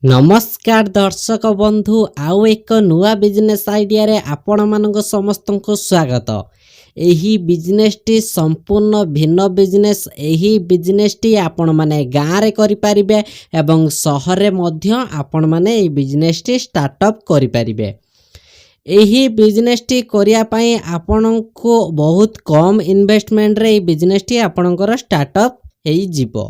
नमस्कार दर्शक बंधु आउ एक नुआ बिजनेस आइडिया रे आपण मानक समस्त को स्वागत। एही बिजनेस टी संपूर्ण भिन्न बिजनेस। एही बिजनेस टी आपण माने गाँ रे करि परिबे एवं शहर रे मध्य आपण माने ए बिजनेस टी स्टार्टअप करि परिबे। एही बिजनेस टी करिया पई आपण को बहुत कम इन्वेस्टमेंट रे ए बिजनेस टी आपणकर स्टार्टअप हेई जिवो।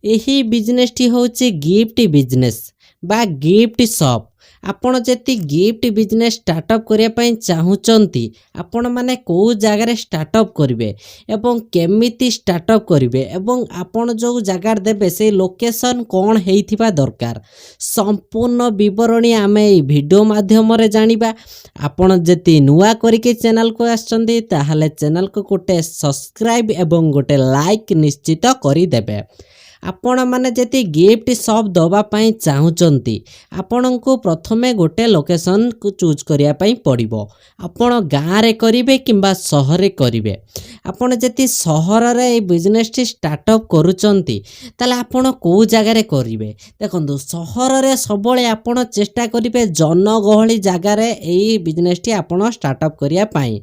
एही बिजनेस टी होची गिफ्ट बिजनेस बा गिफ्ट शॉप। आपण जति गिफ्ट बिजनेस स्टार्टअप करिया पई चाहुचंती आपण माने को जगह स्टार्टअप करिवे एवं केमिति स्टार्टअप करिवे एवं आपण जो जगह देबे से लोकेशन कोन हेइथिबा दरकार संपूर्ण विवरणी आमे ए वीडियो माध्यम रे जानिबा। आपण जति नुआ करिके चैनल को आछंती ताहाले चैनल को गोटे सब्सक्राइब एवं गोटे लाइक निश्चित करि देबे। आपण माने जति गिफ्ट शॉप दबा पई चाहुचंती आपण को प्रथमे गोटे लोकेशन को चूज करिया पई पड़िबो। आपण गाँ रे करिवे किंबा शहर रे करिवे। आपण जति शहर रे ए बिजनेस टी स्टार्टअप करूचंती ताले आपण को जगह रे करिवे। देखंतु शहर रे सबले आपण चेष्टा करिवे जनगहली जगह रे ए बिजनेस टी आपण स्टार्टअप करिया पई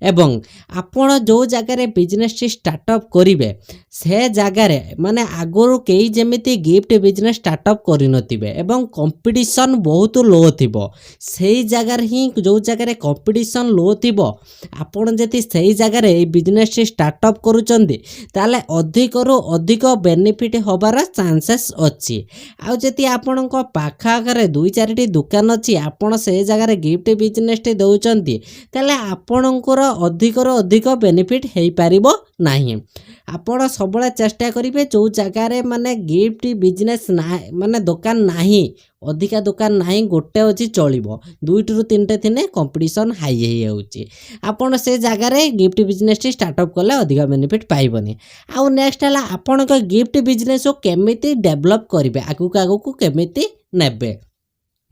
एवं आपण जो जगह रे बिजनेस टी स्टार्टअप करिवे से जगह रे माने आगुरु कई जेमिति गिफ्ट बिजनेस स्टार्टअप करिनथिबे एवं कंपटीशन बहुत लो थिबो। सेही जगह ही जो जगह रे कंपटीशन लो थिबो आपण जति सेही जगह रे बिजनेस स्टार्टअप करूचंदी ताले अधिक रु अधिक बेनिफिट होबार चांसेस अछि। आ जति आपणको पाखा आखरे दुई चारिटी दुकान अछि आपण से जगह रे गिफ्ट बिजनेस टे दउचंती ताले आपणकर अधिक रु अधिक बेनिफिट हेई पारिबो नाही। आपण सबले चेष्टा करिवे जो जगह रे माने गिफ्ट बिजनेस ना माने दुकान नाही अधिका दुकान नाही गोटे अछि चलिबो दुईटी रु तीनटे थिने कंपटीशन हाई हेई जाउची आपण से जगह रे गिफ्ट बिजनेस टी स्टार्टअप कले अधिका बेनिफिट पाइबनी। आ नेक्स्ट हला आपण को गिफ्ट बिजनेस को केमिति डेवलप करिवे आगु को केमिति नेबे।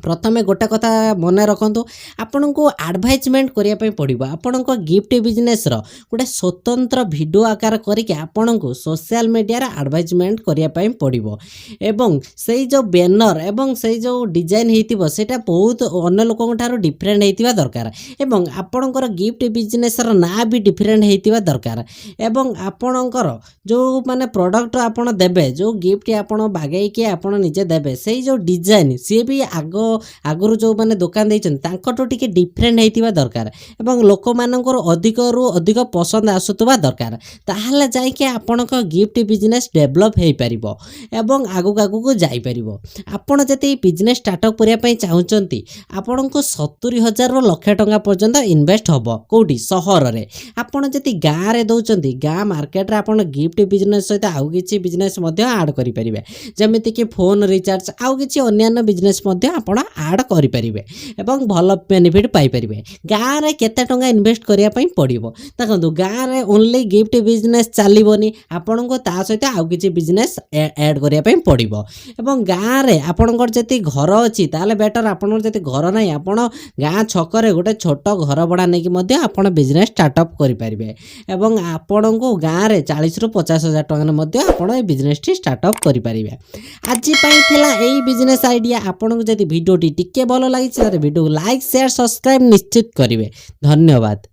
प्रथमे गोटे कथा मन रखु आपण को एडवर्टाइजमेंट करिया पई पड़िबो। आपण को गिफ्ट बिजनेस रो गोटे स्वतंत्र वीडियो आकार करके आपण को सोशल मीडिया रे एडवर्टाइजमेंट करिया पई पड़िबो एवं सेई जो बैनर एवं सेई जो डिजाइन हेतिबो सेटा बहुत अन्य लोकन थारो डिफरेंट हेतिबा दरकार एवं आपणकर गिफ्ट बिजनेस रो ना भी डिफरेंट हेतिबा दरकार एवं आपणकर जो माने प्रोडक्ट आपण देबे जो गिफ्ट आपण बागेई के आपण निजे देबे सेई जो डिजाइन सी भी आगुरु जो माने दुकान देइछन तांकटो टिके डिफरेंट हेतिबा दरकार एवं लोक मानकर अधिक रु अधिक पसंद आसुतबा दरकार ताहाले जाई के आपणक गिफ्ट बिजनेस डेवलप हेई परिबो एवं आगु को जाई परिबो। आपण जति बिजनेस स्टार्टअप करिया पई चाहुचंती आपणको 70,000 रु लाख टंका पर्यंत इन्वेस्ट हबो कोठी शहर रे। आपण जति गाँ रे दउचंती गाँ मार्केट रे आपण गिफ्ट बिजनेस सहित आउ किछि बिजनेस मध्ये ऐड करि परिबे जेमिति कि फोन रिचार्ज आउ किछि अन्य बिजनेस मध्ये आपण ऐड करि परिबे एवं भल बेनिफिट पाई परिबे। गाँ रे केते टंका इन्वेस्ट करिया पई पड़िबो देखंतु गाँ रे ओनली गिफ्ट बिजनेस चलिबोनी आपण को ता सहित आउ किछि बिजनेस ऐड करिया पई पड़िबो एवं गाँ रे आपणकर जति घर अछि ताले बेटर आपणकर जति घर नै आपण गाँ छक रे गोटे छोट घर बडा नै कि मध्ये आपण बिजनेस स्टार्टअप करि परिबे एवं आपण को गाँ रे 40 रु 50,000 टंका ने मध्ये आपण ए बिजनेस टी स्टार्टअप करि परिबे। आजि पई थिला एई बिजनेस आइडिया। आपण को जति वीडियो टी टिके भलो लागि भिडियो लाइक शेयर सब्सक्राइब निश्चित करिवे। धन्यवाद।